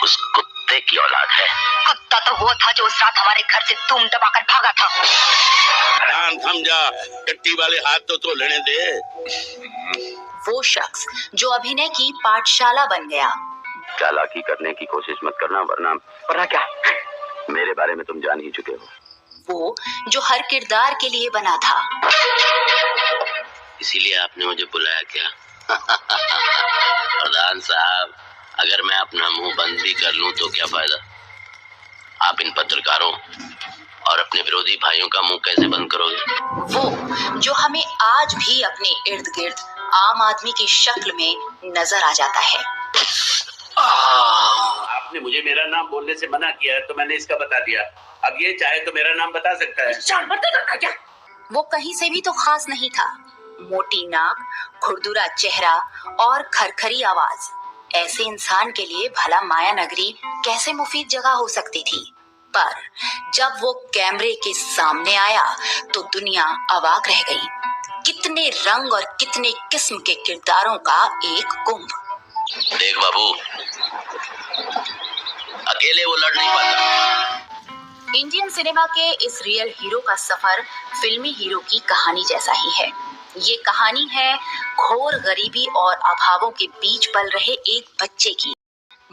उस कुत्ते की औलाद है। कुत्ता तो वो था जो उस रात हमारे घर से तुम दबाकर भागा था। कान थम जा, टट्टी वाले हाथ तो लेने दे। वो शख्स जो अभिनय की पाठशाला बन गया। चालाकी करने की कोशिश मत करना, वरना क्या मेरे बारे में तुम जान ही चुके हो। वो जो हर किरदार के लिए बना था। इसीलिए आपने मुझे बुलाया क्या? प्रधान साहब, अगर मैं अपना मुंह बंद भी कर लूं तो क्या फायदा? आप इन पत्रकारों और अपने विरोधी भाइयों का मुंह कैसे बंद करोगे? वो जो हमें आज भी अपने इर्द गिर्द आम आदमी की शक्ल में नजर आ जाता है। आपने मुझे मेरा नाम बोलने से मना किया तो मैंने इसका बता दिया। अब ये चाहे तो मेरा नाम बता सकता है। क्या? वो कहीं से भी तो खास नहीं था। मोटी नाक, खुरदुरा चेहरा और खरखरी आवाज। ऐसे इंसान के लिए भला माया नगरी कैसे मुफीद जगह हो सकती थी। पर जब वो कैमरे के सामने आया तो दुनिया अवाक रह गई। कितने रंग और कितने किस्म के किरदारों का एक कुंभ। देख बाबू, अकेले वो लड़ नहीं पाता। इंडियन सिनेमा के इस रियल हीरो का सफर फिल्मी हीरो की कहानी जैसा ही है। ये कहानी है घोर गरीबी और अभावों के बीच पल रहे एक बच्चे की,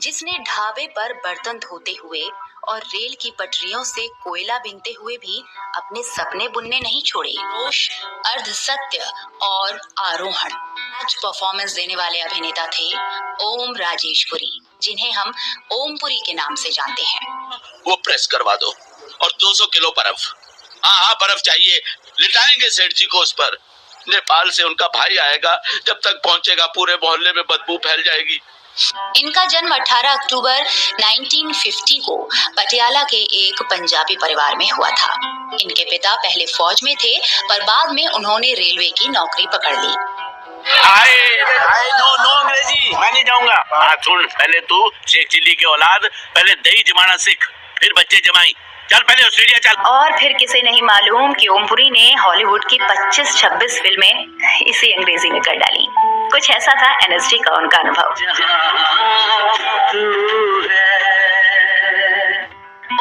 जिसने ढाबे पर बर्तन धोते हुए और रेल की पटरियों से कोयला बीनते हुए भी अपने सपने बुनने नहीं छोड़े। रोश, अर्ध सत्य और आरोहण। आज परफॉर्मेंस देने वाले अभिनेता थे ओम राजेशपुरी, जिन्हें हम ओमपुरी के नाम से जानते हैं। वो प्रेस करवा दो और 200 किलो बर्फ। हाँ, बर्फ चाहिए। लिटाएंगे सेठ जी को उस पर। नेपाल से उनका भाई आएगा, जब तक पहुंचेगा पूरे मोहल्ले में बदबू फैल जाएगी। इनका जन्म 18 अक्टूबर 1950 को पटियाला के एक पंजाबी परिवार में हुआ था। इनके पिता पहले फौज में थे, पर बाद में उन्होंने रेलवे की नौकरी पकड़ ली। नो अंग्रेजी, मैं नहीं जाऊंगा। हाँ सुन, पहले तू शेख चिल्ली के औलाद, पहले दही जमाना सीख, फिर बच्चे जमाई। चल पहले ऑस्ट्रेलिया चल। और फिर किसे नहीं मालूम कि ओमपुरी ने हॉलीवुड की 25-26 फिल्में इसी अंग्रेजी में कर डाली। कुछ ऐसा था एनएसडी का उनका अनुभव।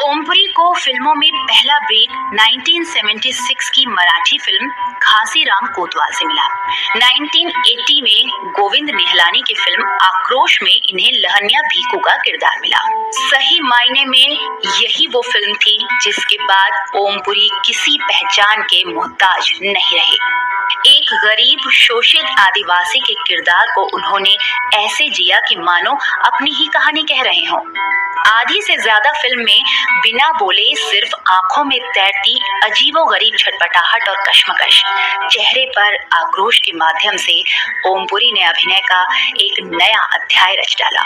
ओमपुरी को फिल्मों में पहला ब्रेक 1976 की मराठी फिल्म घासीराम कोतवाल से मिला। 1980 में गोविंद निहलानी की फिल्म आक्रोश में इन्हें लहनिया भीकू का किरदार मिला। सही मायने में यही वो फिल्म थी जिसके बाद ओमपुरी किसी पहचान के मोहताज नहीं रहे। एक गरीब शोषित आदिवासी के किरदार को उन्होंने ऐसे जिया कि मानो अपनी ही कहानी कह रहे हों। आधी से ज्यादा फिल्म में बिना बोले सिर्फ आंखों में तैरती अजीबोगरीब छटपटाहट और कश्मकश, चेहरे पर आक्रोश के माध्यम से ओमपुरी ने अभिनय का एक नया अध्याय रच डाला।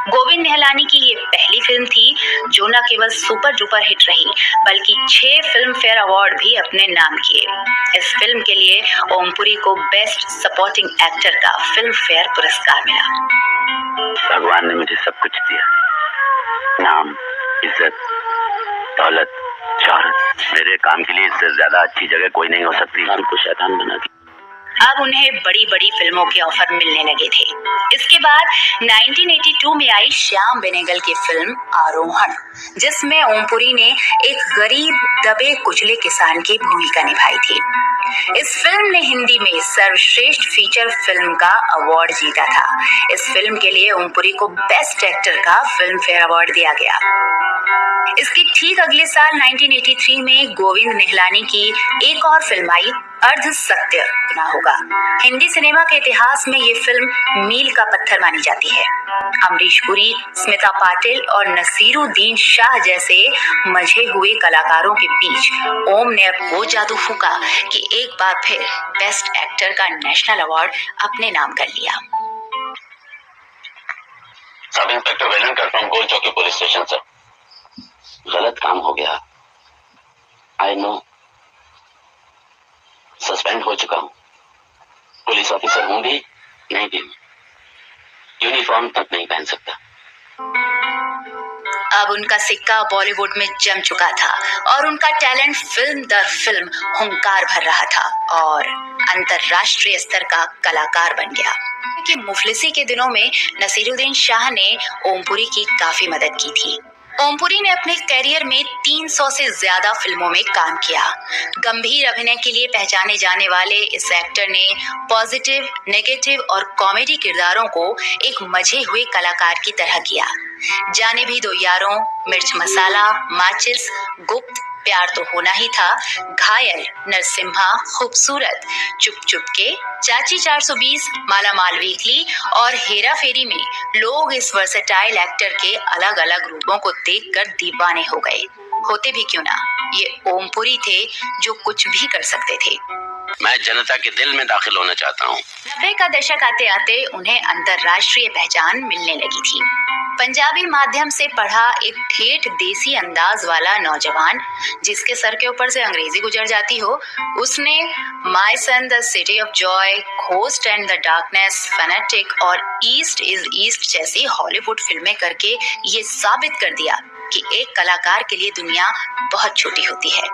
गोविंद निहलानी की ये पहली फिल्म थी जो न केवल सुपर डुपर हिट रही, बल्कि 6 फिल्म फेयर अवार्ड भी अपने नाम किए। इस फिल्म के लिए ओमपुरी को बेस्ट सपोर्टिंग एक्टर का फिल्म फेयर पुरस्कार मिला। भगवान ने मुझे सब कुछ दिया, नाम, इज्जत, दौलत, शोहरत। मेरे काम के लिए इससे ज्यादा अच्छी जगह कोई नहीं हो सकती। हमको शैतान बना दी। अब उन्हें बड़ी बड़ी फिल्मों के ऑफर मिलने लगे थे। इसके बाद 1982 में आई श्याम बेनेगल की फिल्म आरोहण, जिसमें ओमपुरी ने एक गरीब दबे कुचले किसान की भूमिका निभाई थी। इस फिल्म ने हिंदी में सर्वश्रेष्ठ फीचर फिल्म का अवार्ड जीता था। इस फिल्म के लिए ओमपुरी को बेस्ट एक्टर का फिल्म फेयर अवार्ड दिया गया। इसके ठीक अगले साल 1983 में गोविंद निहलानी की एक और फिल्म आई, अर्ध सत्य ना होगा। हिंदी सिनेमा के इतिहास में ये फिल्म मील का पत्थर मानी जाती है। अमरीश पुरी, स्मिता पाटिल और नसीरुद्दीन शाह जैसे मजे हुए कलाकारों के बीच ओम ने अब वो जादू फूका कि एक बार फिर बेस्ट एक्टर का नेशनल अवार्ड अपने नाम कर लिया। सब इंस्पेक्टर वेलनकर फ्रॉम गोल चौकी पुलिस स्टेशन से। गलत काम हो गया, आई नो। सस्पेंड हो चुका हूँ, पुलिस ऑफिसर हूँ भी नहीं भी, यूनिफॉर्म तक नहीं पहन सकता। अब उनका सिक्का बॉलीवुड में जम चुका था और उनका टैलेंट फिल्म दर फिल्म हुंकार भर रहा था और अंतर्राष्ट्रीय स्तर का कलाकार बन गया। के मुफलिसी के दिनों में नसीरुद्दीन शाह ने ओमपुरी की काफी मदद की थी। ओमपुरी ने अपने करियर में 300 से ज्यादा फिल्मों में काम किया। गंभीर अभिनय के लिए पहचाने जाने वाले इस एक्टर ने पॉजिटिव, नेगेटिव और कॉमेडी किरदारों को एक मजे हुए कलाकार की तरह किया। जाने भी दो यारों, मिर्च मसाला, माचिस, गुप्त, प्यार तो होना ही था, घायल, नरसिम्हा, खूबसूरत, चुप चुप के, चाची 420, माला माल वीकली और हेरा फेरी में लोग इस वर्सेटाइल एक्टर के अलग अलग रूपों को देखकर दीवाने हो गए। होते भी क्यों ना, ये ओमपुरी थे जो कुछ भी कर सकते थे। मैं जनता के दिल में दाखिल होना चाहता हूँ। 90 का दशक आते आते उन्हें अंतर्राष्ट्रीय पहचान मिलने लगी थी। पंजाबी माध्यम से पढ़ा एक ठेठ देसी अंदाज वाला नौजवान, जिसके सर के ऊपर से अंग्रेजी गुजर जाती हो, उसने my son, the city of Joy, ghost and the darkness, fanatic और ईस्ट इज ईस्ट जैसी हॉलीवुड फिल्में करके ये साबित कर दिया कि एक कलाकार के लिए दुनिया बहुत छोटी होती है।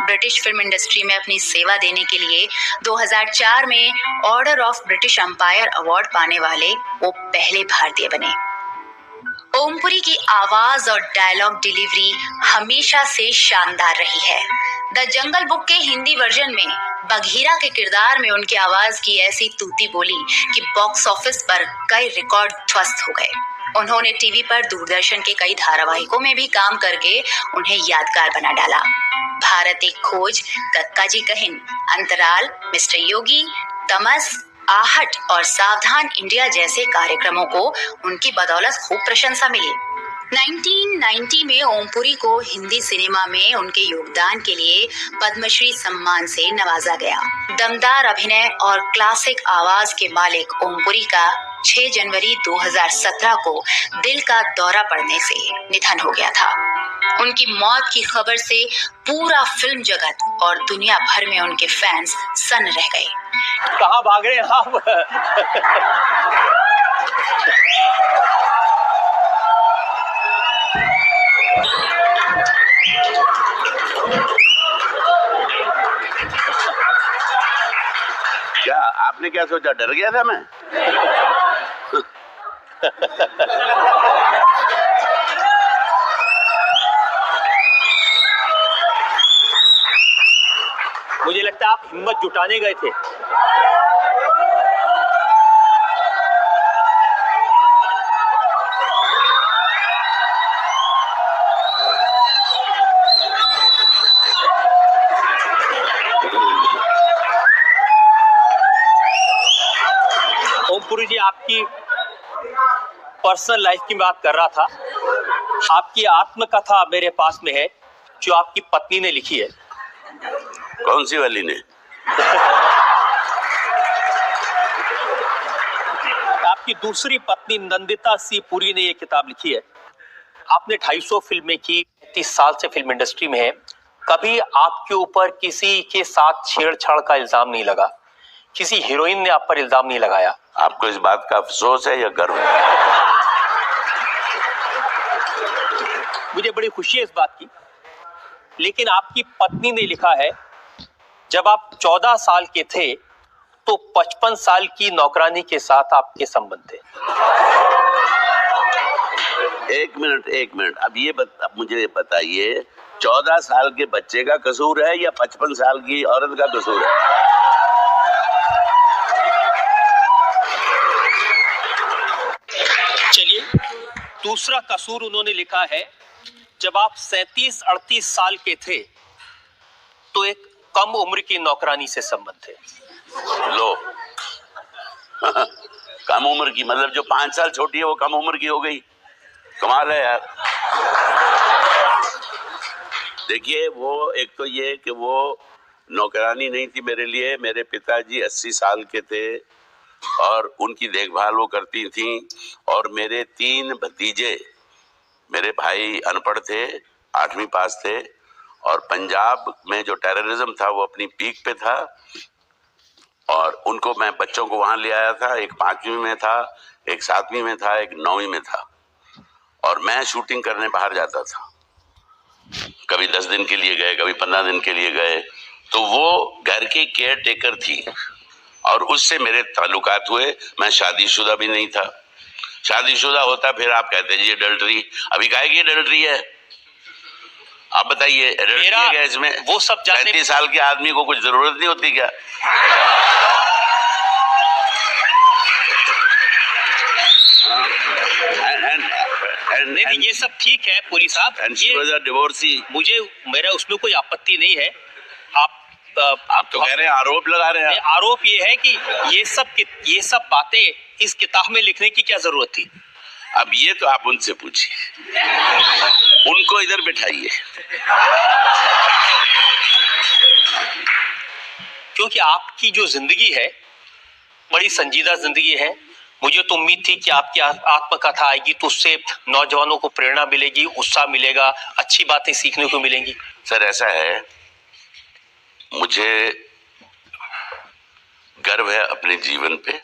ब्रिटिश फिल्म इंडस्ट्री में अपनी सेवा देने के लिए 2004 में order of British Empire award पाने वाले वो पहले भारतीय बने। ओमपुरी की आवाज और डायलॉग डिलीवरी हमेशा से शानदार रही है। द जंगल बुक के हिंदी वर्जन में बघीरा के किरदार में उनकी आवाज की ऐसी तूती बोली कि बॉक्स ऑफिस पर कई रिकॉर्ड ध्वस्त हो गए। उन्होंने टीवी पर दूरदर्शन के कई धारावाहिकों में भी काम करके उन्हें यादगार बना डाला। भारत एक खोज, कक्का जी कहिन, अंतराल, मिस्टर योगी, तमस, आहट और सावधान इंडिया जैसे कार्यक्रमों को उनकी बदौलत खूब प्रशंसा मिली। 1990 में ओमपुरी को हिंदी सिनेमा में उनके योगदान के लिए पद्मश्री सम्मान से नवाजा गया। दमदार अभिनय और क्लासिक आवाज के मालिक ओमपुरी का 6 जनवरी 2017 को दिल का दौरा पड़ने से निधन हो गया था। उनकी मौत की खबर से पूरा फिल्म जगत और दुनिया भर में उनके फैंस सन्न रह गए। कहाँ भाग रहे हैं आप? क्या आपने क्या सोचा, डर गया था मैं? मुझे लगता है आप हिम्मत जुटाने गए थे। ओमपुरी जी, आपकी पर्सनल लाइफ की बात कर रहा था। आपकी आत्मकथा मेरे पास में है जो आपकी पत्नी ने लिखी है। कौन सी वाली ने? आपकी दूसरी पत्नी नंदिता सी पुरी ने ये किताब लिखी है। आपने 250 फिल्में की, 30 साल से फिल्म इंडस्ट्री में है। कभी आपके ऊपर किसी के साथ छेड़छाड़ का इल्जाम नहीं लगा, किसी हीरोइन ने आप पर इल्जाम नहीं लगाया। आपको इस बात का अफसोस है या गर्व है? मुझे बड़ी खुशी है इस बात की। लेकिन आपकी पत्नी ने लिखा है, जब आप 14 साल के थे तो 55 साल की नौकरानी के साथ आपके संबंध थे। एक मिनट, अब मुझे बताइए, 14 साल के बच्चे का कसूर है या 55 साल की औरत का कसूर है? चलिए, दूसरा कसूर उन्होंने लिखा है, जब आप 37-38 साल के थे तो एक कम उम्र की नौकरानी से संबंध थे। लो कम उम्र की मतलब जो 5 साल छोटी है वो कम उम्र की हो गई। कमाल है यार। देखिए, वो एक तो ये कि वो नौकरानी नहीं थी मेरे लिए। मेरे पिताजी 80 साल के थे और उनकी देखभाल वो करती थी। और मेरे 3 भतीजे, मेरे भाई अनपढ़ थे, 8वीं पास थे, और पंजाब में जो टेररिज्म था वो अपनी पीक पे था। और उनको मैं बच्चों को वहां ले आया था। एक 5वीं में था, एक 7वीं में था, एक 9वीं में था। और मैं शूटिंग करने बाहर जाता था। कभी 10 दिन के लिए गए, कभी 15 दिन के लिए गए। तो वो घर की केयर टेकर थी और उससे मेरे ताल्लुकात हुए। मैं शादीशुदा भी नहीं था। शादीशुदा होता फिर आप कहते जी अडल्ट्री। अभी काहे की अडल्ट्री है? आप बताइए, अडल्ट्री है क्या इसमें? वो सब 35 साल के आदमी को कुछ जरूरत नहीं होती क्या? नहीं, ये सब ठीक है पुरी साहब, डिवोर्सी। मेरा उसमें कोई आपत्ति नहीं है। आप तो कह रहे हैं, आरोप लगा रहे हैं। आरोप ये है कि ये सब बातें इस किताब में लिखने की क्या जरूरत थी? अब ये तो आप उनसे पूछिए, उनको इधर बिठाइए। क्योंकि आपकी जो जिंदगी है बड़ी संजीदा जिंदगी है। मुझे तो उम्मीद थी कि आपकी आत्मकथा आएगी तो उससे नौजवानों को प्रेरणा मिलेगी, उत्साह मिलेगा, अच्छी बातें सीखने को मिलेंगी। सर ऐसा है, मुझे गर्व है अपने जीवन पे,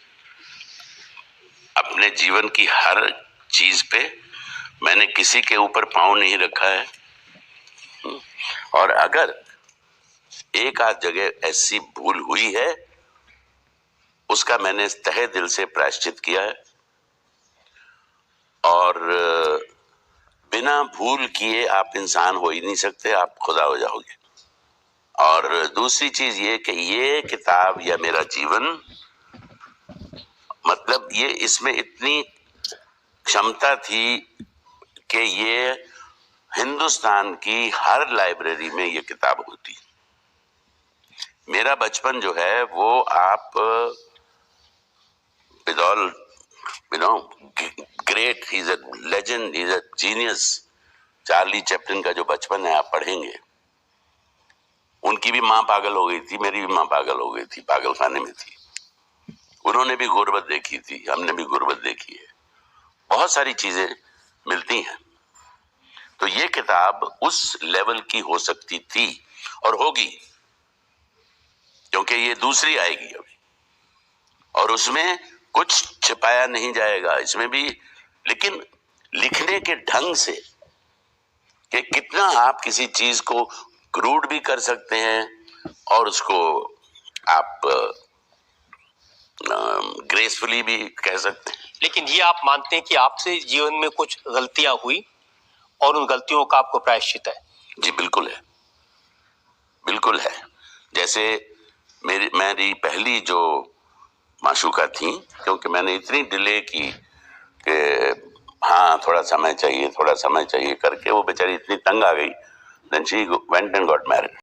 अपने जीवन की हर चीज पे। मैंने किसी के ऊपर पांव नहीं रखा है, और अगर एक आध जगह ऐसी भूल हुई है उसका मैंने तहे दिल से प्रायश्चित किया है। और बिना भूल किए आप इंसान हो ही नहीं सकते, आप खुदा हो जाओगे। और दूसरी चीज ये कि ये किताब या मेरा जीवन, मतलब ये इसमें इतनी क्षमता थी कि ये हिंदुस्तान की हर लाइब्रेरी में ये किताब होती। मेरा बचपन जो है वो आप with all, you know, great, he's a legend, he's a genius, Charlie Chaplin का जो बचपन है आप पढ़ेंगे। उनकी भी माँ पागल हो गई थी, मेरी भी माँ पागल हो गई थी, पागल खाने में थी। उन्होंने भी गुर्बत देखी थी, हमने भी गुर्बत देखी है। बहुत सारी चीजें मिलती हैं। तो ये किताब उस लेवल की हो सकती थी और होगी, क्योंकि ये दूसरी आएगी अभी, और उसमें कुछ छिपाया नहीं जाएगा इसमें भी। लेकिन लिखने के ढंग से कि कितना आप किसी चीज को क्रूड भी कर सकते हैं और उसको आप ग्रेसफुली भी कह सकते हैं। लेकिन ये आप मानते हैं कि आपसे जीवन में कुछ गलतियां हुई और उन गलतियों का आपको प्रायश्चित है? जी बिल्कुल है, बिल्कुल है। जैसे मेरी पहली जो माशूका थी, क्योंकि मैंने इतनी डिले की कि हाँ थोड़ा समय चाहिए करके वो बेचारी इतनी तंग आ गई, then she went and got married।